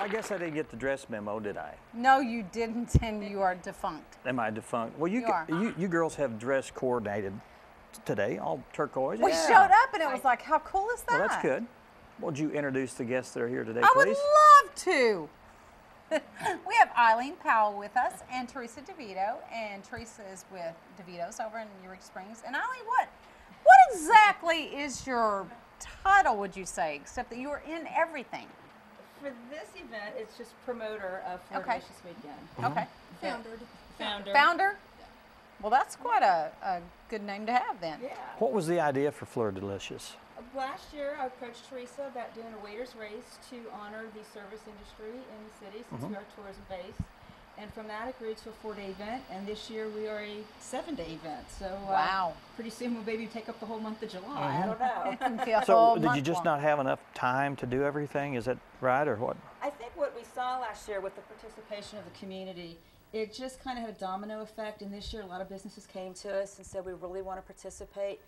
guess I didn't get the dress memo, did I? No, you didn't, and you are defunct. Am I defunct? Well, You are. you girls have dress coordinated today, all turquoise. We showed up, and it was like, how cool is that? Well, that's good. Would you introduce the guests that are here today, I please? would love to. We have Ilene Powell with us and Teresa DeVito, and Teresa is with DeVito's over in Eureka Springs. And Ilene, what exactly is your title, would you say, except that you are in everything? For this event, it's just promoter of Fleur Okay. Delicious Weekend. Okay. Founder. Founder? Well, that's quite a good name to have then. Yeah. What was the idea for Fleur Delicious? Last year, I approached Teresa about doing a waiter's race to honor the service industry in the city, since we are tourism based. And from that, it grew to a 4-day event, and this year we are a 7-day event. So Wow. Pretty soon we'll maybe take up the whole month of July. I don't know. It can be a So whole did you month just long. not have enough time to do everything? Is that right, or what? I think what we saw last year with the participation of the community, it just kind of had a domino effect, and this year a lot of businesses came to us and said we really want to participate.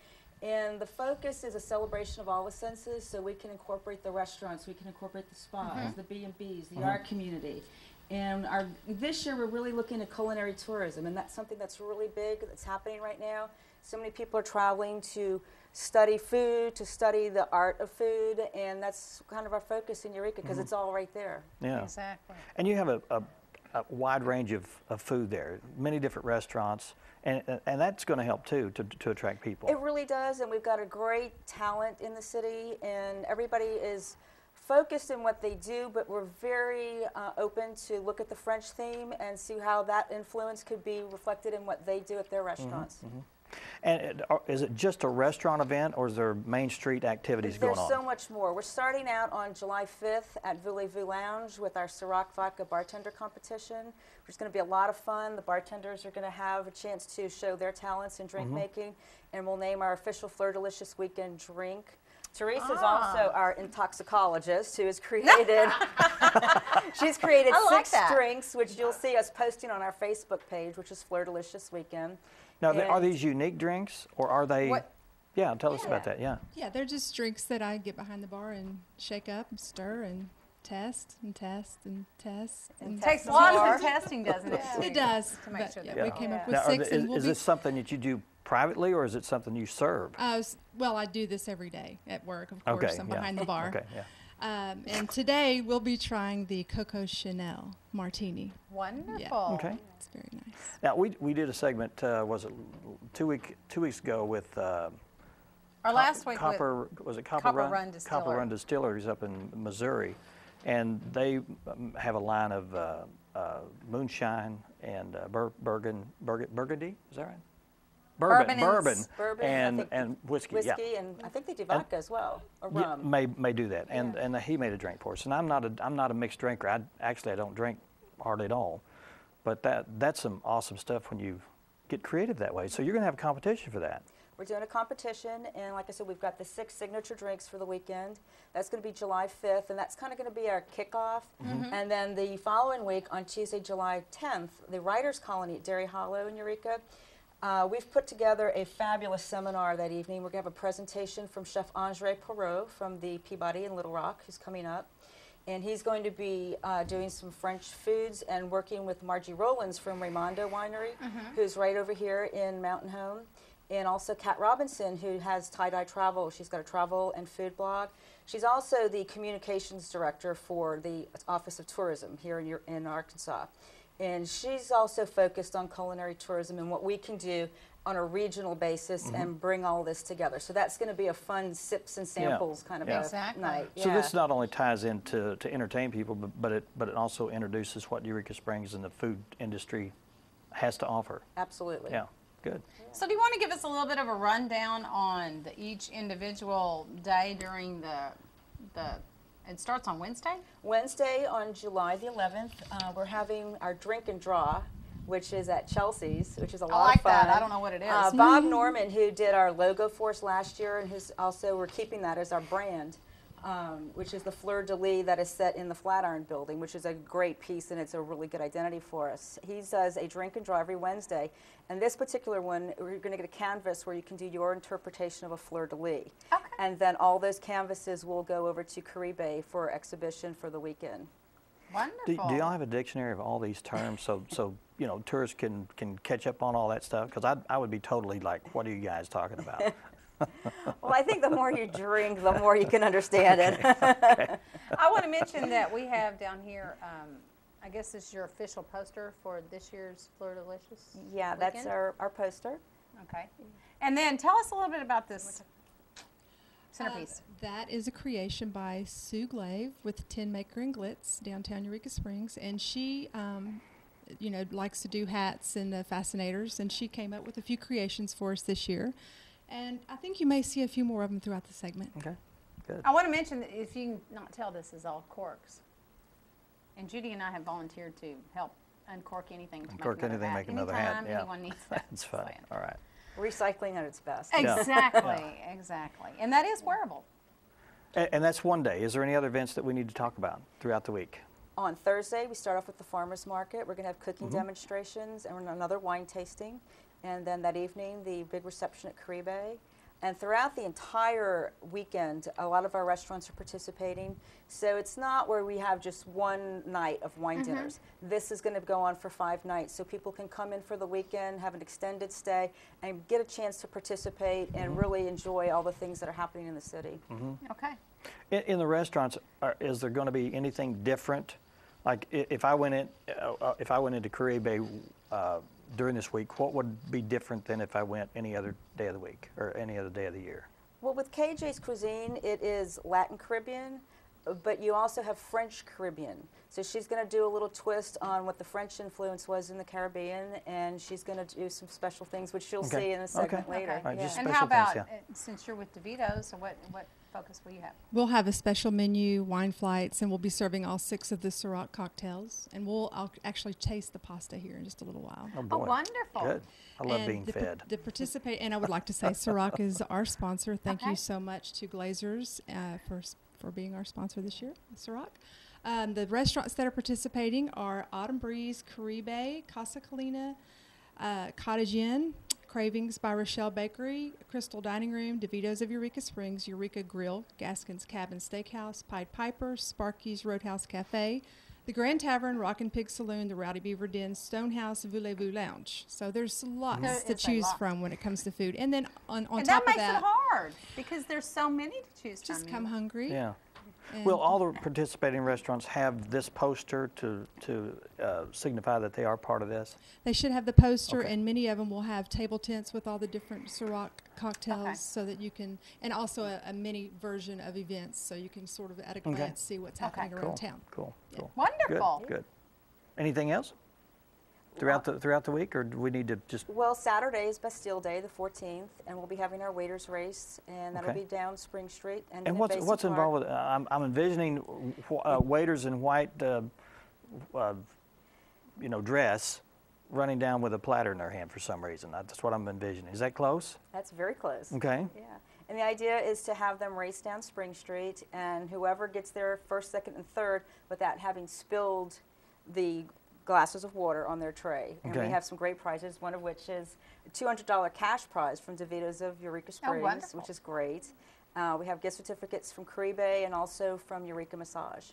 And the focus is a celebration of all the senses, so we can incorporate the restaurants, we can incorporate the spas, the B&Bs, the art community. And this year we're really looking at culinary tourism, and that's something that's really big that's happening right now. So many people are traveling to study food, to study the art of food, and that's kind of our focus in Eureka because it's all right there. Yeah. Exactly. And you have a wide range of food there, many different restaurants, and that's going to help too to attract people. It really does, and we've got a great talent in the city, and everybody is focused in what they do, but we're very open to look at the French theme and see how that influence could be reflected in what they do at their restaurants. And is it just a restaurant event, or is there Main Street activities going on? There's so much more. We're starting out on July 5th at Voulez-Vous Lounge with our Ciroc Vodka bartender competition, which is going to be a lot of fun. The bartenders are going to have a chance to show their talents in drink making, and we'll name our official Fleur Delicious Weekend drink. Teresa is also our intoxicologist who has created, she's created I like 6 that. drinks, which you'll see us posting on our Facebook page, which is Fleur Delicious Weekend. Now, are And- these unique drinks, or are they? What- Yeah, tell us about Yeah. that. Yeah. Yeah, they're just drinks that I get behind the bar and shake up and stir and test and test and test. And It takes Some lots more. of testing, doesn't it? It does. To make but sure yeah, that we we came up all- with Now, 6, and we'll is be. this something that you do privately, or is it something you serve? Well, I do this every day at work, of course. Okay, I'm yeah. behind the bar. Okay, yeah. And today we'll be trying the Coco Chanel Martini. Wonderful. Okay. It's very nice. Now we did a segment. Was it 2 weeks ago with Or last week Copper? Was it Copper, Copper Run? Run Distillery. Copper Run Distilleries up in Missouri, and they have a line of moonshine and Burgundy. Is that right? Bourbon and Bourbon, and whiskey. Whiskey, Yeah. and I think they do vodka as well, or Yeah, rum. may do that, and he made a drink for us. And I'm not a mixed drinker. I don't drink hardly at all, but that's some awesome stuff when you get creative that way. So you're going to have a competition for that. We're doing a competition, and like I said, we've got the 6 signature drinks for the weekend. That's going to be July 5th, and that's kind of going to be our kickoff. And then the following week, on Tuesday, July 10th, the Writers' Colony at Dairy Hollow in Eureka, we've put together a fabulous seminar that evening. We're going to have a presentation from Chef Andre Perot from the Peabody in Little Rock, who's coming up. And he's going to be doing some French foods and working with Margie Rowlands from Raimondo Winery, who's right over here in Mountain Home. And also Kat Robinson, who has Tie-Dye Travel. She's got a travel and food blog. She's also the communications director for the Office of Tourism here in Arkansas. And she's also focused on culinary tourism and what we can do on a regional basis and bring all this together. So that's going to be a fun sips and samples kind of a Exactly. night. So this not only ties in to entertain people, but it also introduces what Eureka Springs and the food industry has to offer. Absolutely. Yeah, good. So do you want to give us a little bit of a rundown on each individual day during it starts on Wednesday? Wednesday on July the 11th, we're having our drink and draw, which is at Chelsea's, which is a lot of fun. I like that. I don't know what it is. Bob Norman, who did our logo for us last year, and who's also, we're keeping that as our brand, which is the Fleur de Lis that is set in the Flatiron Building, which is a great piece, and it's a really good identity for us. He does a drink and draw every Wednesday, and this particular one, we're going to get a canvas where you can do your interpretation of a Fleur de Lis. Okay. And then all those canvases will go over to Caribe for exhibition for the weekend. Wonderful. Do y'all have a dictionary of all these terms so you know tourists can catch up on all that stuff? Because I would be totally like, what are you guys talking about? Well, I think the more you drink, the more you can understand it. Okay. I want to mention that we have down here, I guess this is your official poster for this year's Fleur Delicious Yeah, weekend? that's our poster. Okay. And then tell us a little bit about this centerpiece. That is a creation by Sue Glaive with Tin Maker and Glitz, downtown Eureka Springs, and she, you know, likes to do hats and fascinators, and she came up with a few creations for us this year, and I think you may see a few more of them throughout the segment. Okay. Good. I want to mention that if you can not tell, this is all corks. And Judy and I have volunteered to help uncork anything to Uncork make another anything, hat. make another hat, Anytime yeah. anyone needs that. That's fun. All right. Recycling at its best. Yeah. Exactly, exactly. And that is wearable. And that's one day. Is there any other events that we need to talk about throughout the week? On Thursday, we start off with the farmers market. We're going to have cooking demonstrations and another wine tasting. And then that evening, the big reception at Caribe. And throughout the entire weekend, a lot of our restaurants are participating. So it's not where we have just one night of wine dinners. This is going to go on for 5 nights. So people can come in for the weekend, have an extended stay, and get a chance to participate and really enjoy all the things that are happening in the city. Okay. In the restaurants, is there going to be anything different? Like if I went into Caribe during this week, what would be different than if I went any other day of the week or any other day of the year? Well, with KJ's cuisine, it is Latin Caribbean, but you also have French Caribbean. So she's going to do a little twist on what the French influence was in the Caribbean, and she's going to do some special things, which you'll see in a segment later. Right, just And special how about, things, since you're with DeVito, so what focus will you have? We'll have a special menu, wine flights, and we'll be serving all 6 of the Ciroc cocktails. And I'll actually taste the pasta here in just a little while. Oh, boy. Oh, wonderful. Good. I love And being the fed. And I would like to say Ciroc is our sponsor. Thank Okay. you so much to Glazers for being our sponsor this year, Ciroc. The restaurants that are participating are Autumn Breeze, Caribe, Casa Colina, Cottage Inn, Cravings by Rochelle Bakery, Crystal Dining Room, DeVito's of Eureka Springs, Eureka Grill, Gaskin's Cabin Steakhouse, Pied Piper, Sparky's Roadhouse Cafe, the Grand Tavern, Rockin' Pig Saloon, the Rowdy Beaver Den, Stonehouse, Voulez-Vous Lounge. So there's lots There to is a choose lot. from when it comes to food. And then on And top that makes of that, it hard because there's so many to choose from. just come hungry. Yeah. and- Will all the participating restaurants have this poster to signify that they are part of this? They should have the poster, Okay. and many of them will have table tents with all the different Ciroc cocktails, Okay. so that you can, and also a mini version of events, so you can sort of at a glance see what's happening Cool. around town. Cool. Cool. Wonderful. Good. Good. Anything else throughout the week, or do we need to just? Well, Saturday is Bastille Day, the 14th, and we'll be having our waiters race, and that'll Okay. be down Spring Street. And And in what's Basin Park. involved with? I'm envisioning waiters in white, dress, running down with a platter in their hand for some reason. That's what I'm envisioning. Is that close? That's very close. Okay. Yeah. And the idea is to have them race down Spring Street, and whoever gets there first, second, and third without having spilled the glasses of water on their tray. And we Okay. have some great prizes, one of which is a $200 cash prize from DeVito's of Eureka Springs, wonderful. which is great. We have gift certificates from Caribe and also from Eureka Massage.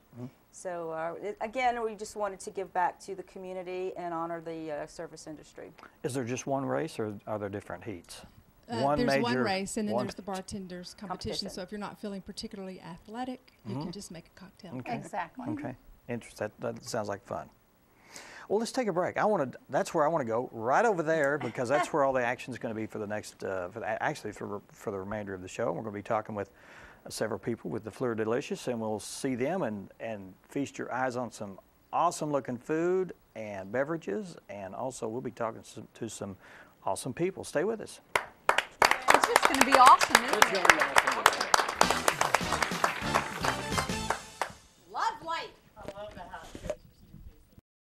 So again, we just wanted to give back to the community and honor the service industry. Is there just one race, or are there different heats? There's one race, and then there's the bartenders competition. Competition. So if you're not feeling particularly athletic, you can just make a cocktail. Okay. Exactly. Okay. Interesting. That sounds like fun. Well, let's take a break. That's where I want to go, right over there, because that's where all the action is going to be for the next, for the remainder of the show. We're going to be talking with several people with the Fleur Delicious, and we'll see them and feast your eyes on some awesome-looking food and beverages, and also we'll be talking to some awesome people. Stay with us. It's just going to be awesome, isn't it?